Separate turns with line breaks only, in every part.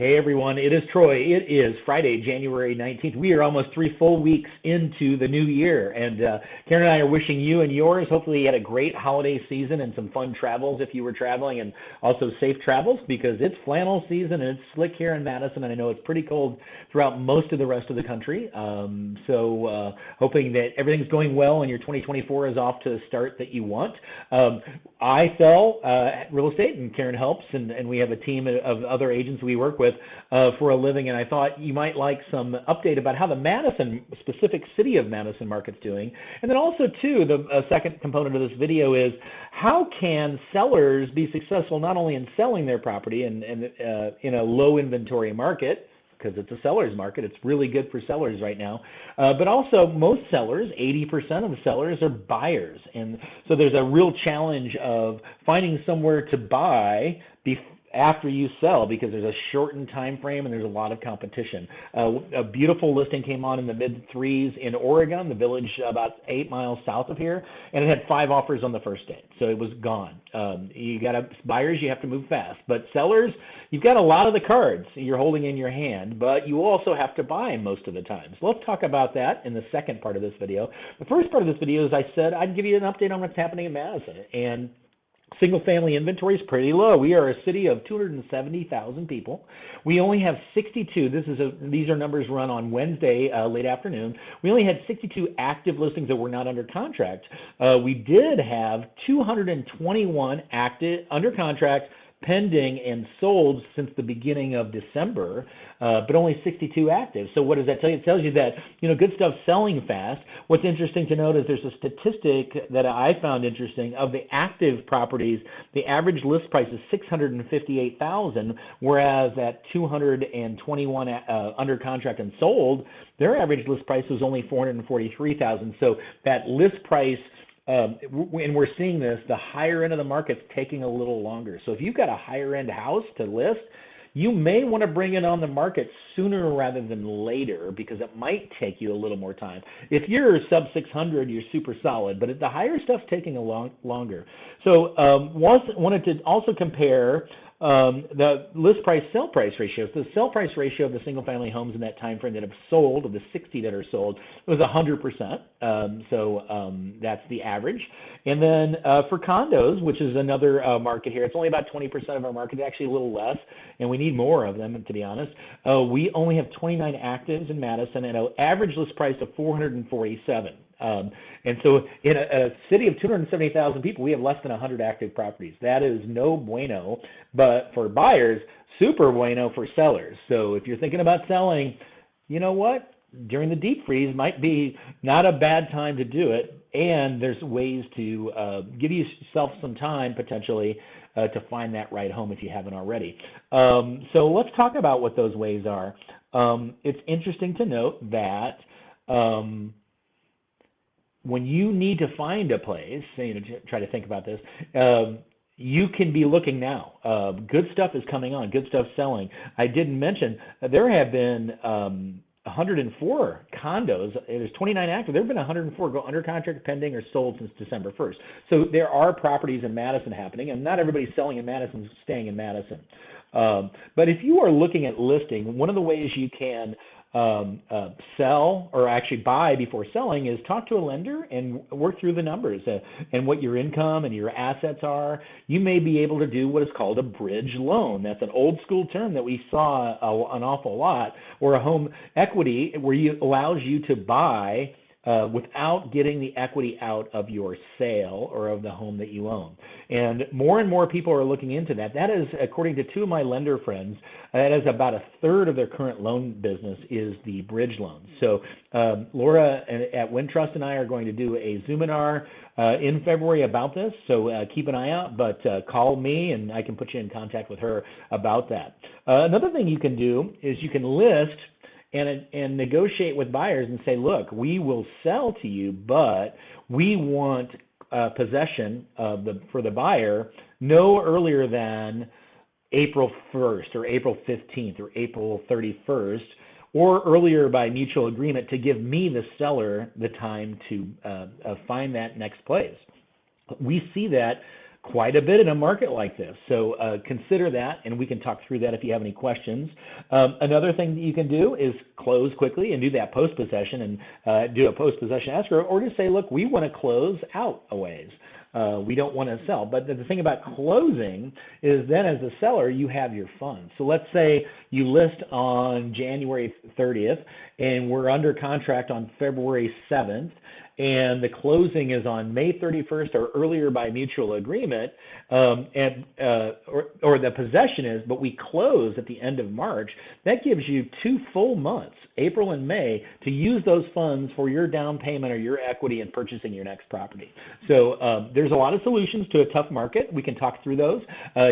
Hey everyone, it is Troy. It is Friday, January 19th. We are almost 3 full weeks into the new year. And Karen and I are wishing you and yours, hopefully you had a great holiday season and some fun travels if you were traveling, and also safe travels because it's flannel season and it's slick here in Madison. And I know it's pretty cold throughout most of the rest of the country. Hoping that everything's going well and your 2024 is off to the start that you want. I sell real estate and Karen helps, and we have a team of other agents we work with for a living, and I thought you might like some update about how the Madison, specific City of Madison market's doing. And then also, too, the second component of this video is how can sellers be successful not only in selling their property and in a low inventory market, because it's a seller's market. It's really good for sellers right now. But also most sellers, 80% of the sellers are buyers. And so there's a real challenge of finding somewhere to buy after you sell because there's a shortened time frame and there's a lot of competition. A beautiful listing came on in the mid threes in Oregon, the village about 8 miles south of here, and it had 5 offers on the first day, so it was gone. Buyers, you have to move fast, but sellers, you've got a lot of the cards you're holding in your hand, but you also have to buy most of the time. So let's talk about that in the second part of this video. The first part of this video, as I said, I'd give you an update on what's happening in Madison. And single-family inventory is pretty low. We are a city of 270,000 people. We only have 62. These are numbers run on Wednesday late afternoon. We only had 62 active listings that were not under contract. We did have 221 active under contract, pending and sold since the beginning of December, but only 62 active. So what does that tell you? It tells you that, good stuff's selling fast. What's interesting to note is there's a statistic that I found interesting. Of the active properties, the average list price is $658,000, whereas at 221 under contract and sold, their average list price was only $443,000. So that list price, and we're seeing this, the higher end of the market's taking a little longer. So if you've got a higher end house to list, you may want to bring it on the market sooner rather than later because it might take you a little more time. If you're sub 600, you're super solid, but the higher stuff's taking a longer. So wanted to also compare the list price sell price ratio. So the sell price ratio of the single family homes in that time frame that have sold, of the 60 that are sold, was 100%. That's the average. And then for condos, which is another market here, it's only about 20% of our market, actually a little less, and we need more of them, to be honest. We only have 29 actives in Madison and an average list price of $447. And so in a city of 270,000 people, we have less than 100 active properties. That is no bueno, but for buyers, super bueno for sellers. So if you're thinking about selling, you know what? During the deep freeze might be not a bad time to do it. And there's ways to give yourself some time potentially to find that right home if you haven't already. So let's talk about what those ways are. It's interesting to note that when you need to find a place, try to think about this, you can be looking now. Good stuff is coming on. Good stuff selling. I didn't mention there have been 104 condos. There's 29 active. There have been 104 go under contract, pending, or sold since December 1st. So there are properties in Madison happening, and not everybody's selling in Madison is staying in Madison. But if you are looking at listing, one of the ways you can sell or actually buy before selling is talk to a lender and work through the numbers and what your income and your assets are. You may be able to do what is called a bridge loan. That's an old school term that we saw an awful lot, or a home equity where allows you to buy without getting the equity out of your sale or of the home that you own. And more people are looking into that. That is, according to 2 of my lender friends, that is about a third of their current loan business is the bridge loans. So Laura at Wintrust and I are going to do a Zoominar in February about this. So keep an eye out, but call me and I can put you in contact with her about that. Another thing you can do is you can list and negotiate with buyers and say, look, we will sell to you, but we want possession for the buyer no earlier than April 1st or April 15th or April 31st, or earlier by mutual agreement, to give me, the seller, the time to find that next place. We see that quite a bit in a market like this. So consider that, and we can talk through that if you have any questions. Another thing that you can do is close quickly and do that post-possession and do a post-possession escrow, or just say, look, we want to close out a ways. We don't want to sell. But the thing about closing is then as a seller, you have your funds. So let's say you list on January 30th and we're under contract on February 7th, and the closing is on May 31st or earlier by mutual agreement, or the possession is, but we close at the end of March. That gives you 2 full months, April and May, to use those funds for your down payment or your equity in purchasing your next property. So there's a lot of solutions to a tough market. We can talk through those.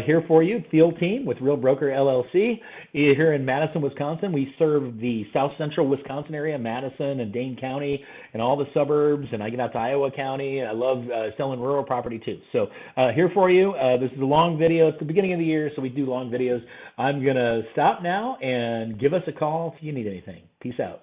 Here for you, Thiel team with Real Broker LLC here in Madison, Wisconsin. We serve the South Central Wisconsin area, Madison and Dane County and all the suburbs, and I get out to Iowa County. I love selling rural property too. So here for you. This is a long video. It's the beginning of the year, so we do long videos. I'm going to stop now and give us a call if you need anything. Peace out.